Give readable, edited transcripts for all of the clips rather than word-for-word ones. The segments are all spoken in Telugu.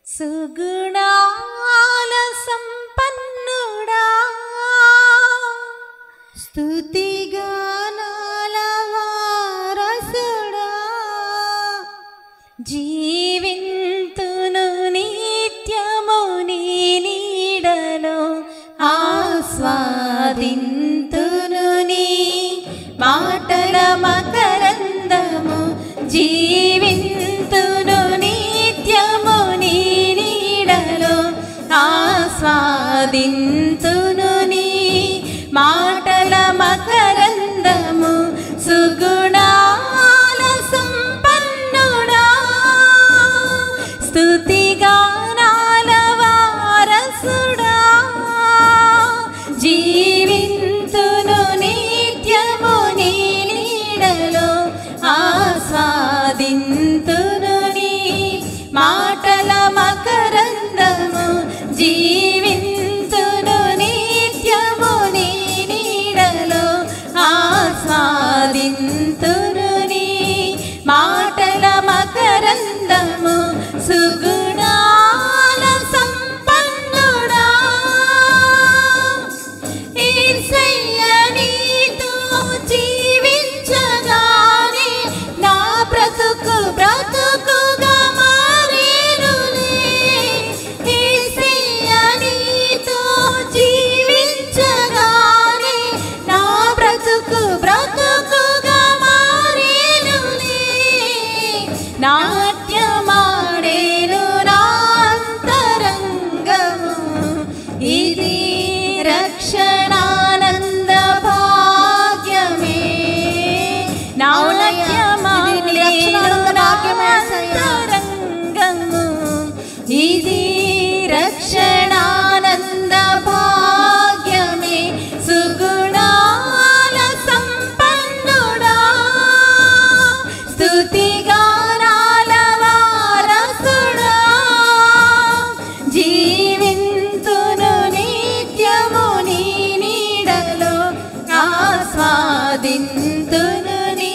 సుగుణాల సంపన్నుడా స్తుతిగానాల వారసుడా జీవింతును నిత్యము నీ నీడలో ఆస్వాదింతును నీ మాటల మకరందము జీవింతును నిత్యము నీ నీడలో ఆస్వాదింతును నీ మాటల మకరందము సుగుణాల సంపన్నుడా స్తుతిగానాల వారసుడా జీవింతును నిత్యము నీ నీడలో ఆస్వాదింతును నీ మాటల మకరందము జీవింతును నిత్యము నీ నీడలో ఆస్వాదింతును నీ మాటల మకరందము సుగుణాల సంపన్నుడా యేసయ్య నీతో జీవించగానే నా బ్రతుకు బ్రతుకుగా మారేనులే యేసయ్య నీతో జీవించగానే నా బ్రతుకు బ్రతుకుగా మారేనులే నాట్యమాడేను నా అంతరంగము ఇది రక్షణానంద భాగ్యమే నాట్యమాడేను నా అంతరంగము ఇది రక్షణానంద భాగ్యమే సుగుణాల సంపన్నుడా స్తుతిగానాల వారసుడా జీవింతును నిత్యము నీ నీడలో ఆస్వాదింతును నీ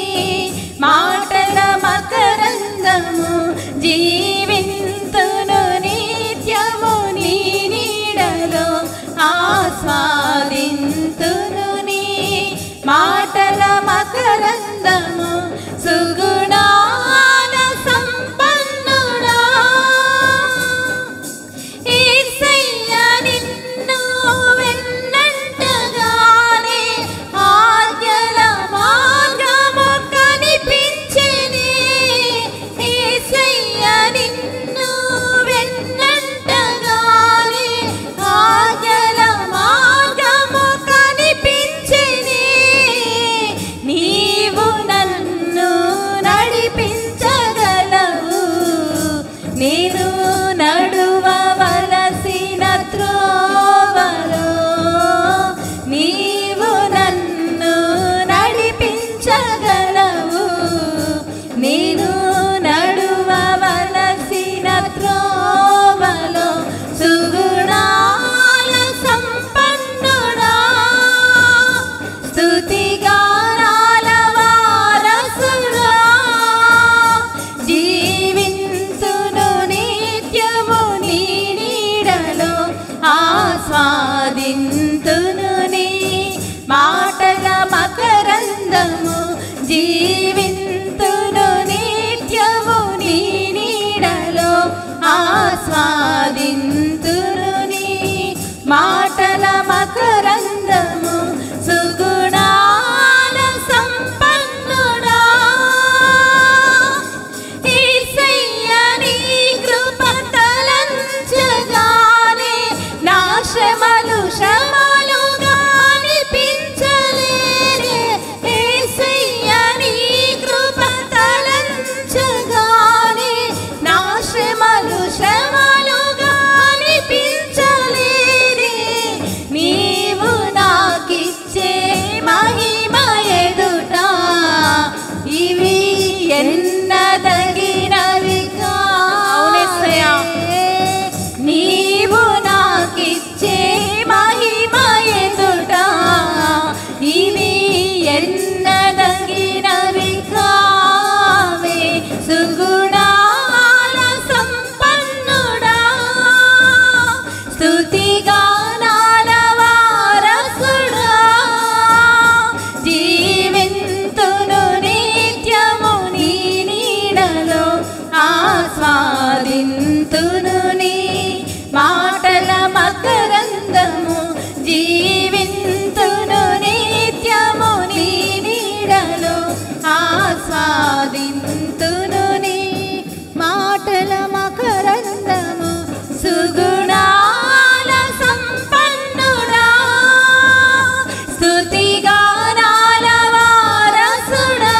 మాటల మకరందము జీవింతును నిత్యము నీ నీడలో ఆస్వాదింతును నీ మాటల మకరందము సుగుణాల సంపన్నుడా యేసయ్య నిన్ను వెన్నంటగానే ఆజ్ఞల మార్గము కనిపించెనే యేసయ్య నిన్ను వెన్నంటగానే ఆజ్ఞల మార్గము కనిపించెనే నీవు నన్ను నడిపించగలవు నేను నడువవలసిన త్రోవలో నీవు నన్ను నడిపించగలవు నేను నడువవలసిన త్రోవలో సుగుణాల సంపన్నుడా స్తుతిగానాల వారసుడా జీవింతును నిత్యము నీ నీడలో ఆస్వాదింతును నీ మాటల మకరందము జీవింతును నిత్యము నీ నీడలో ఆస్వాదింతును నీ మాటల మకరందము సుగుణాల సంపన్నుడా యేసయ్య నీ కృప తలంచగానే నా శ్రమలు శ్రమలుగా అనిపించలేరే యేసయ్య నీ కృప తలంచగానే నా శ్రమలు శ్రమలుగా ఆస్వాదింతును నీ మాటల మకరందము జీవింతును నిత్యము నీ నీడలో ఆస్వాదింతును నీ మాటల మకరందము సుగుణాల సంపన్నుడా స్తుతిగానాల వారసుడా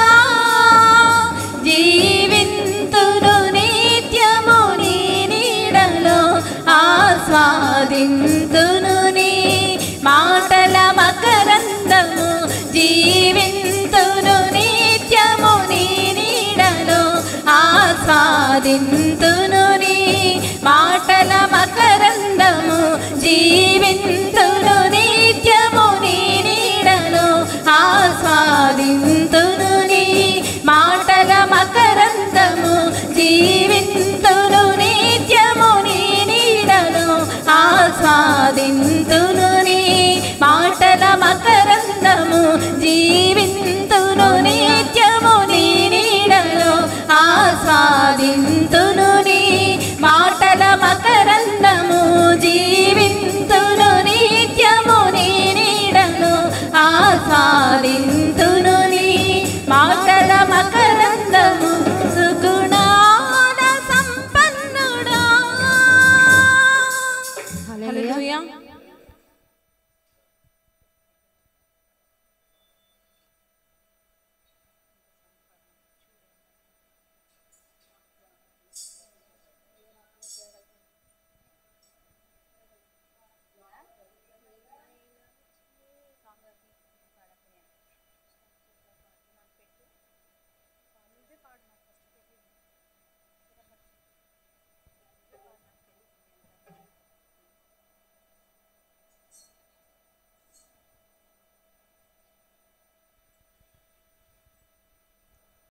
జీవింతును నిత్యము నీ నీడలో ఆస్వాదింతును నీ మాటల మకరందము జీవింతును నిత్యము నీ నీడలో ఆస్వాదింతును నీ మాటల మకరందము జీవింతును నిత్యము నీ నీడలో ఆస్వాదింతును నీ మాటల మకరందము జీవింతును నిత్యము నీ నీడలో ఆస్వాదింతును నీ మాటల మకరందము జీవింతును నిత్యము నీ నీడలో ఆస్వాదింతును